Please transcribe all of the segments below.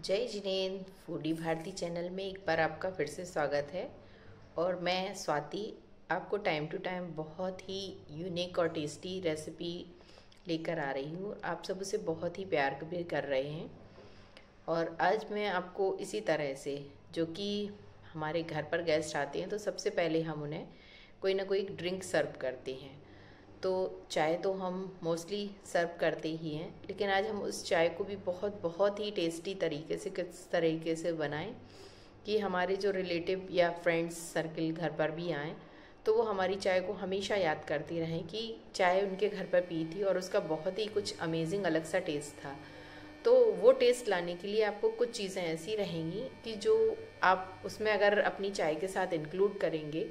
जय Jinendra foodie Bharti channel में एक बार आपका फिर से स्वागत है। और मैं स्वाति आपको टाइम टू टाइम बहुत ही यूनिक और टेस्टी रेसिपी लेकर आ रही हूँ। आप सब उसे बहुत ही प्यार भी कर रहे हैं। और आज मैं आपको इसी तरह से, जो कि हमारे घर पर गेस्ट आते हैं तो सबसे पहले हम उन्हें कोई ना कोई ड्रिंक सर्व करते हैं। तो चाय तो हम मोस्टली सर्व करते ही हैं, लेकिन आज हम उस चाय को भी बहुत बहुत ही टेस्टी तरीके से किस तरीके से बनाएं कि हमारे जो रिलेटिव या फ्रेंड्स सर्कल घर पर भी आएँ तो वो हमारी चाय को हमेशा याद करती रहें कि चाय उनके घर पर पी थी और उसका बहुत ही कुछ अमेजिंग अलग सा टेस्ट था। तो वो टेस्ट लाने के लिए आपको कुछ चीज़ें ऐसी रहेंगी कि जो आप उसमें अगर अपनी चाय के साथ इंक्लूड करेंगे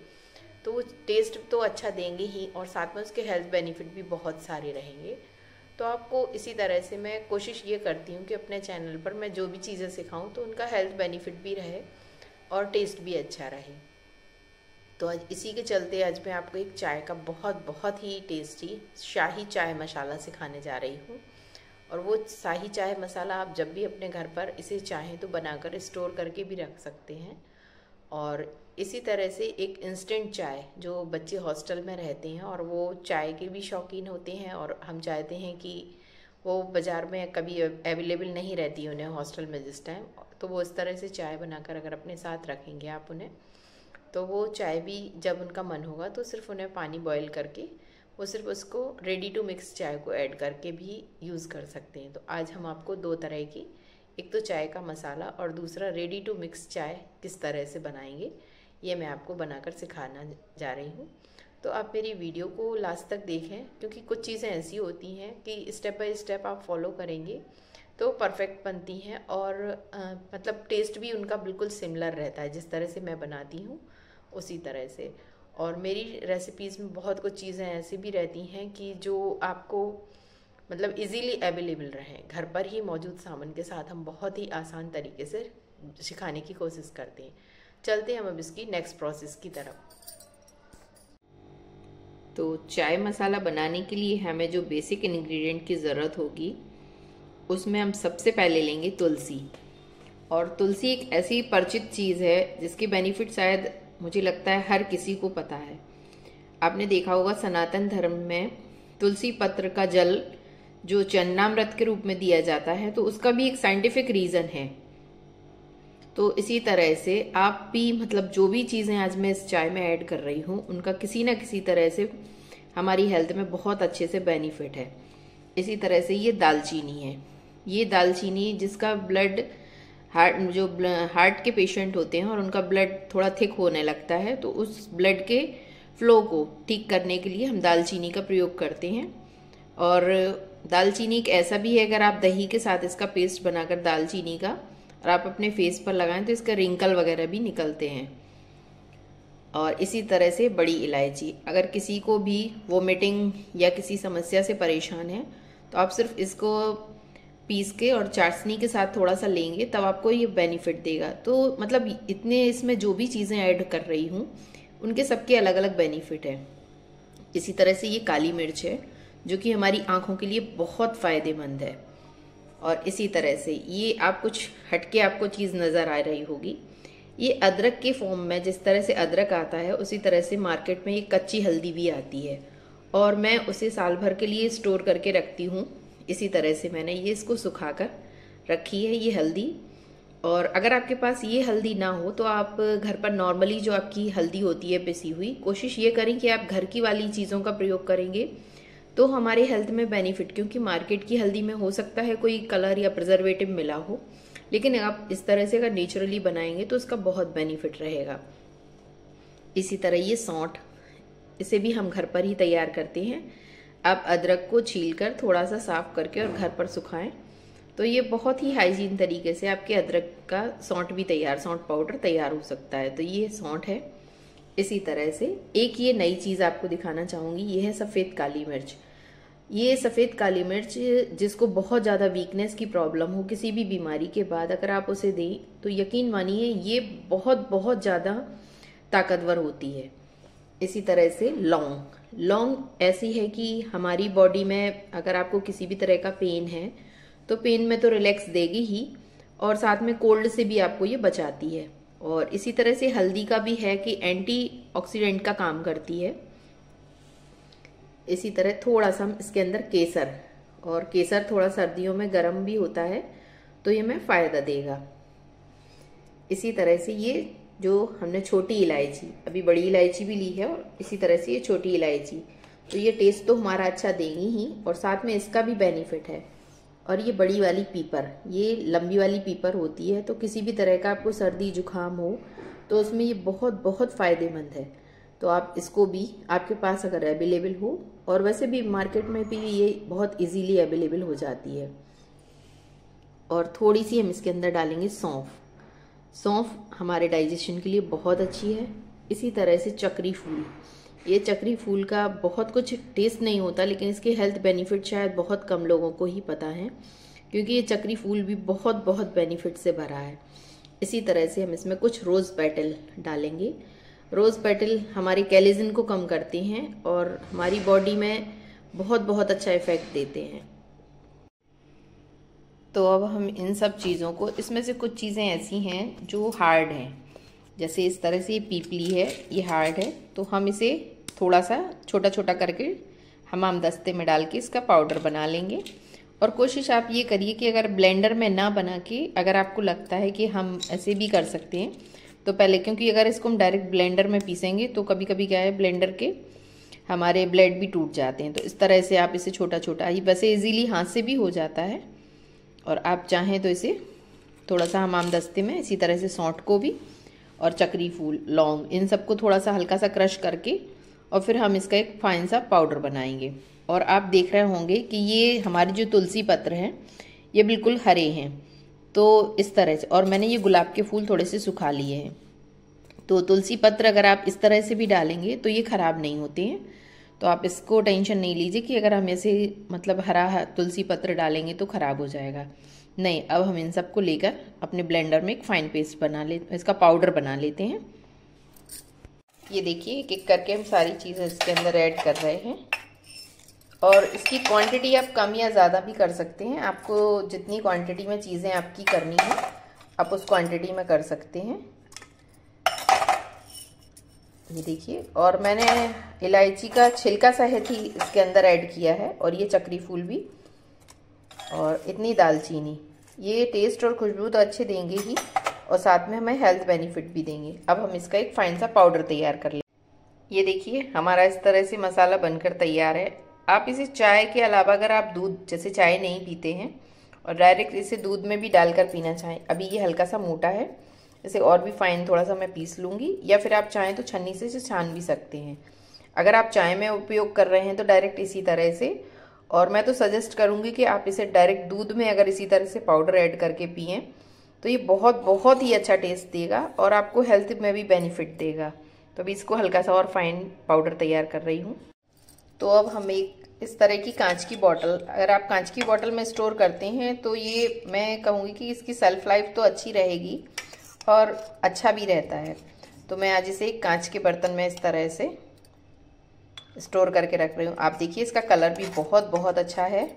तो वो टेस्ट तो अच्छा देंगे ही, और साथ में उसके हेल्थ बेनिफिट भी बहुत सारे रहेंगे। तो आपको इसी तरह से मैं कोशिश ये करती हूँ कि अपने चैनल पर मैं जो भी चीज़ें सिखाऊँ तो उनका हेल्थ बेनिफिट भी रहे और टेस्ट भी अच्छा रहे। तो आज इसी के चलते आज मैं आपको एक चाय का बहुत बहुत ही टेस्टी शाही चाय मसाला सिखाने जा रही हूँ। और वो शाही चाय मसाला आप जब भी अपने घर पर इसे चाहें तो बनाकर स्टोर करके भी रख सकते हैं। और इसी तरह से एक इंस्टेंट चाय, जो बच्चे हॉस्टल में रहते हैं और वो चाय के भी शौकीन होते हैं और हम चाहते हैं कि वो बाज़ार में कभी अवेलेबल नहीं रहती उन्हें हॉस्टल में जिस टाइम, तो वो इस तरह से चाय बनाकर अगर अपने साथ रखेंगे आप उन्हें, तो वो चाय भी जब उनका मन होगा तो सिर्फ उन्हें पानी बॉईल करके वो सिर्फ उसको रेडी टू मिक्स चाय को ऐड करके भी यूज़ कर सकते हैं। तो आज हम आपको दो तरह की, एक तो चाय का मसाला और दूसरा रेडी टू मिक्स चाय किस तरह से बनाएंगे, ये मैं आपको बनाकर सिखाना जा रही हूँ। तो आप मेरी वीडियो को लास्ट तक देखें, क्योंकि कुछ चीज़ें ऐसी होती हैं कि स्टेप बाय स्टेप आप फॉलो करेंगे तो परफेक्ट बनती हैं और मतलब टेस्ट भी उनका बिल्कुल सिमिलर रहता है। जिस तरह से मैं बनाती हूँ उसी तरह से। और मेरी रेसिपीज़ में बहुत कुछ चीज़ें ऐसी भी रहती हैं कि जो आपको मतलब इजीली अवेलेबल रहें। घर पर ही मौजूद सामान के साथ हम बहुत ही आसान तरीके से सिखाने की कोशिश करते हैं। चलते हैं हम अब इसकी नेक्स्ट प्रोसेस की तरफ। तो चाय मसाला बनाने के लिए हमें जो बेसिक इंग्रेडिएंट की ज़रूरत होगी उसमें हम सबसे पहले लेंगे तुलसी। और तुलसी एक ऐसी परिचित चीज़ है जिसके बेनिफिट शायद मुझे लगता है हर किसी को पता है। आपने देखा होगा सनातन धर्म में तुलसी पत्र का जल जो चन्नामृत के रूप में दिया जाता है, तो उसका भी एक साइंटिफिक रीज़न है। तो इसी तरह से आप भी मतलब जो भी चीज़ें आज मैं इस चाय में ऐड कर रही हूँ उनका किसी न किसी तरह से हमारी हेल्थ में बहुत अच्छे से बेनिफिट है। इसी तरह से ये दालचीनी है। ये दालचीनी जिसका ब्लड हार्ट के पेशेंट होते हैं और उनका ब्लड थोड़ा थिक होने लगता है, तो उस ब्लड के फ्लो को ठीक करने के लिए हम दालचीनी का प्रयोग करते हैं। और दालचीनी एक ऐसा भी है, अगर आप दही के साथ इसका पेस्ट बनाकर दालचीनी का और आप अपने फेस पर लगाएं तो इसका रिंकल वगैरह भी निकलते हैं। और इसी तरह से बड़ी इलायची, अगर किसी को भी वोमिटिंग या किसी समस्या से परेशान है तो आप सिर्फ इसको पीस के और चाशनी के साथ थोड़ा सा लेंगे तब आपको ये बेनिफिट देगा। तो मतलब इतने इसमें जो भी चीज़ें ऐड कर रही हूँ उनके सबके अलग अलग बेनिफिट है। इसी तरह से ये काली मिर्च है जो कि हमारी आँखों के लिए बहुत फ़ायदेमंद है। और इसी तरह से ये आप कुछ हटके आपको चीज़ नज़र आ रही होगी, ये अदरक के फॉर्म में, जिस तरह से अदरक आता है उसी तरह से मार्केट में ये कच्ची हल्दी भी आती है और मैं उसे साल भर के लिए स्टोर करके रखती हूँ। इसी तरह से मैंने ये इसको सुखाकर रखी है ये हल्दी। और अगर आपके पास ये हल्दी ना हो तो आप घर पर नॉर्मली जो आपकी हल्दी होती है पिसी हुई, कोशिश ये करें कि आप घर की वाली चीज़ों का प्रयोग करेंगे तो हमारे हेल्थ में बेनिफिट, क्योंकि मार्केट की हल्दी में हो सकता है कोई कलर या प्रिजर्वेटिव मिला हो, लेकिन आप इस तरह से अगर नेचुरली बनाएंगे तो उसका बहुत बेनिफिट रहेगा। इसी तरह ये सौंठ, इसे भी हम घर पर ही तैयार करते हैं। आप अदरक को छीलकर थोड़ा सा साफ करके और घर पर सुखाएं तो ये बहुत ही हाइजीन तरीके से आपके अदरक का सौंठ भी तैयार, सौंठ पाउडर तैयार हो सकता है। तो ये सौंठ है। इसी तरह से एक ये नई चीज़ आपको दिखाना चाहूँगी, ये है सफ़ेद काली मिर्च। ये सफ़ेद काली मिर्च जिसको बहुत ज़्यादा वीकनेस की प्रॉब्लम हो किसी भी बीमारी के बाद, अगर आप उसे दें तो यकीन मानिए ये बहुत बहुत ज़्यादा ताकतवर होती है। इसी तरह से लौंग ऐसी है कि हमारी बॉडी में अगर आपको किसी भी तरह का पेन है तो पेन में तो रिलैक्स देगी ही, और साथ में कोल्ड से भी आपको ये बचाती है। और इसी तरह से हल्दी का भी है कि एंटीऑक्सीडेंट का काम करती है। इसी तरह थोड़ा सा हम इसके अंदर केसर, और केसर थोड़ा सर्दियों में गर्म भी होता है तो ये हमें फ़ायदा देगा। इसी तरह से ये जो हमने छोटी इलायची, अभी बड़ी इलायची भी ली है, और इसी तरह से ये छोटी इलायची, तो ये टेस्ट तो हमारा अच्छा देंगी ही, और साथ में इसका भी बेनिफिट है। और ये बड़ी वाली पीपर, ये लंबी वाली पीपर होती है, तो किसी भी तरह का आपको सर्दी जुकाम हो तो उसमें ये बहुत बहुत फ़ायदेमंद है। तो आप इसको भी, आपके पास अगर अवेलेबल हो, और वैसे भी मार्केट में भी ये बहुत इजीली अवेलेबल हो जाती है। और थोड़ी सी हम इसके अंदर डालेंगे सौंफ। सौंफ हमारे डाइजेशन के लिए बहुत अच्छी है। इसी तरह से चक्री फूल, ये चक्री फूल का बहुत कुछ टेस्ट नहीं होता, लेकिन इसके हेल्थ बेनिफिट शायद बहुत कम लोगों को ही पता है, क्योंकि ये चक्री फूल भी बहुत बहुत बेनिफिट से भरा है। इसी तरह से हम इसमें कुछ रोज़ पेटल डालेंगे। रोज़ पेटल हमारे कैलेजन को कम करते हैं और हमारी बॉडी में बहुत बहुत अच्छा इफेक्ट देते हैं। तो अब हम इन सब चीज़ों को, इसमें से कुछ चीज़ें ऐसी हैं जो हार्ड हैं, जैसे इस तरह से ये पीपली है, ये हार्ड है, तो हम इसे थोड़ा सा छोटा छोटा करके हमाम दस्ते में डाल के इसका पाउडर बना लेंगे। और कोशिश आप ये करिए कि अगर ब्लेंडर में ना बना के, अगर आपको लगता है कि हम ऐसे भी कर सकते हैं तो पहले, क्योंकि अगर इसको हम डायरेक्ट ब्लेंडर में पीसेंगे तो कभी कभी क्या है, ब्लेंडर के हमारे ब्लेड भी टूट जाते हैं। तो इस तरह से आप इसे छोटा छोटा ही, वैसे इजीली हाथ से भी हो जाता है, और आप चाहें तो इसे थोड़ा सा हमाम दस्ते में इसी तरह से सौंठ को भी, और चक्री फूल, लौंग, इन सबको थोड़ा सा हल्का सा क्रश करके, और फिर हम इसका एक फाइन सा पाउडर बनाएंगे। और आप देख रहे होंगे कि ये हमारी जो तुलसी पत्र हैं ये बिल्कुल हरे हैं, तो इस तरह से, और मैंने ये गुलाब के फूल थोड़े से सुखा लिए हैं। तो तुलसी पत्र अगर आप इस तरह से भी डालेंगे तो ये ख़राब नहीं होते हैं, तो आप इसको टेंशन नहीं लीजिए कि अगर हम ऐसे मतलब हरा तुलसी पत्र डालेंगे तो ख़राब हो जाएगा। नहीं, अब हम इन सबको लेकर अपने ब्लेंडर में एक फाइन पेस्ट बना ले, इसका पाउडर बना लेते हैं। ये देखिए, एक एक करके हम सारी चीज़ें इसके अंदर ऐड कर रहे हैं, और इसकी क्वांटिटी आप कम या ज़्यादा भी कर सकते हैं। आपको जितनी क्वांटिटी में चीज़ें आपकी करनी है आप उस क्वांटिटी में कर सकते हैं। ये देखिए, और मैंने इलायची का छिलका सहित ही इसके अंदर ऐड किया है, और ये चक्री फूल भी, और इतनी दालचीनी। ये टेस्ट और खुशबू तो अच्छे देंगे ही, और साथ में हमें हेल्थ बेनिफिट भी देंगे। अब हम इसका एक फाइन सा पाउडर तैयार कर लें। ये देखिए, हमारा इस तरह से मसाला बनकर तैयार है। आप इसे चाय के अलावा, अगर आप दूध, जैसे चाय नहीं पीते हैं और डायरेक्ट इसे दूध में भी डालकर पीना चाहें, अभी ये हल्का सा मोटा है, इसे और भी फाइन थोड़ा सा मैं पीस लूँगी, या फिर आप चाहें तो छन्नी से इसे छान भी सकते हैं। अगर आप चाय में उपयोग कर रहे हैं तो डायरेक्ट इसी तरह से, और मैं तो सजेस्ट करूँगी कि आप इसे डायरेक्ट दूध में अगर इसी तरह से पाउडर ऐड करके पिएँ तो ये बहुत बहुत ही अच्छा टेस्ट देगा और आपको हेल्थ में भी बेनिफिट देगा। तो अभी इसको हल्का सा और फाइन पाउडर तैयार कर रही हूँ। तो अब हम एक इस तरह की कांच की बोतल, अगर आप कांच की बोतल में स्टोर करते हैं तो ये मैं कहूँगी कि इसकी सेल्फ लाइफ तो अच्छी रहेगी और अच्छा भी रहता है। तो मैं आज इसे एक कांच के बर्तन में इस तरह से स्टोर करके रख रही हूँ। आप देखिए, इसका कलर भी बहुत बहुत अच्छा है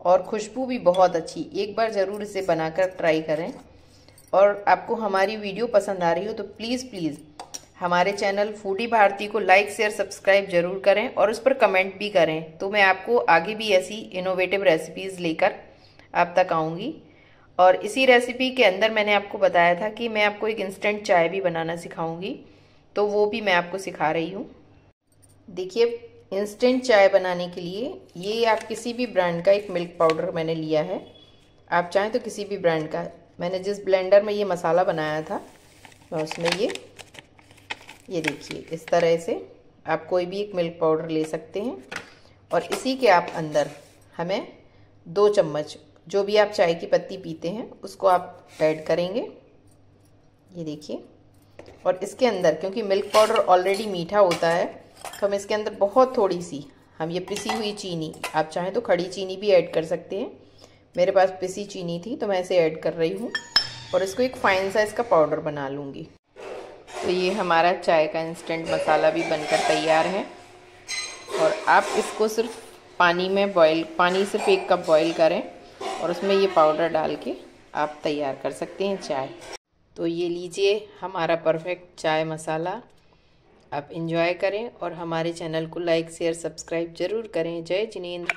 और खुशबू भी बहुत अच्छी। एक बार ज़रूर इसे बनाकर ट्राई करें। और आपको हमारी वीडियो पसंद आ रही हो तो प्लीज़ हमारे चैनल फूडी भारती को लाइक शेयर सब्सक्राइब जरूर करें और उस पर कमेंट भी करें, तो मैं आपको आगे भी ऐसी इनोवेटिव रेसिपीज़ लेकर आप तक आऊँगी। और इसी रेसिपी के अंदर मैंने आपको बताया था कि मैं आपको एक इंस्टेंट चाय भी बनाना सिखाऊंगी, तो वो भी मैं आपको सिखा रही हूँ। देखिए, इंस्टेंट चाय बनाने के लिए ये आप किसी भी ब्रांड का एक मिल्क पाउडर मैंने लिया है। आप चाहें तो किसी भी ब्रांड का, मैंने जिस ब्लेंडर में ये मसाला बनाया था मैं उसमें ये देखिए इस तरह से आप कोई भी एक मिल्क पाउडर ले सकते हैं। और इसी के आप अंदर हमें 2 चम्मच जो भी आप चाय की पत्ती पीते हैं उसको आप ऐड करेंगे। ये देखिए, और इसके अंदर क्योंकि मिल्क पाउडर ऑलरेडी मीठा होता है तो हम इसके अंदर बहुत थोड़ी सी हम ये पिसी हुई चीनी, आप चाहें तो खड़ी चीनी भी ऐड कर सकते हैं। मेरे पास पिसी चीनी थी तो मैं इसे ऐड कर रही हूँ और इसको एक फाइन सा इसका पाउडर बना लूँगी। तो ये हमारा चाय का इंस्टेंट मसाला भी बनकर तैयार है। और आप इसको सिर्फ पानी में पानी सिर्फ 1 कप बॉईल करें और उसमें ये पाउडर डाल के आप तैयार कर सकते हैं चाय। तो ये लीजिए हमारा परफेक्ट चाय मसाला। आप इंजॉय करें और हमारे चैनल को लाइक शेयर सब्सक्राइब ज़रूर करें। जय जिनेंद्र।